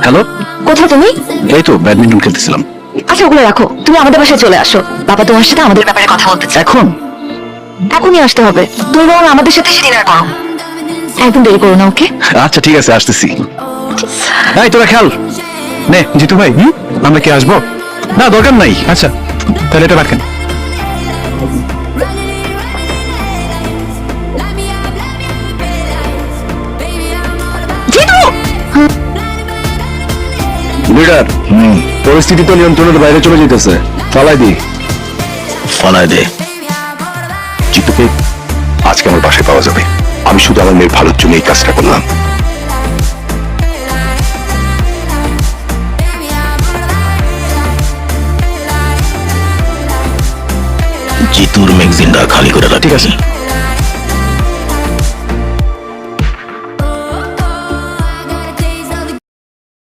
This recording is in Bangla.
হ্যালো, কোথায় তুমি? এই তো ব্যাডমিন্টন খেলতেছিলাম। আচ্ছা ওগুলো রাখো, তুমি আমাদের বাসায় চলে আসো। বাবা তোমার সাথে আমাদের ব্যাপারে কথা বলতে চায়। এখন? এখনই আসতে হবে। তুমি বরং আমাদের সাথে এসে ডিনার করো। একদম দেরি করো না, ওকে? আচ্ছা ঠিক আছে, আসতেছি। এই তোরা খেল। নে জিতু ভাই, আমরা কি আসবো? না দরকার নাই। আচ্ছা তাহলে এটা রাখেন। জিতু! লিডার, পরিস্থিতি তো নিয়ন্ত্রণের বাইরে চলে যেতেছে। ফালাই দি। ফালাই দে। জিতুকে আজকে আমার বাসায় পাওয়া যাবে। আমি শুধু আমার মেয়ের ভালোর জন্য এই কাজটা করলাম। জিতুর ম্যাগজিনটা খালি করে দাও। ঠিক আছে।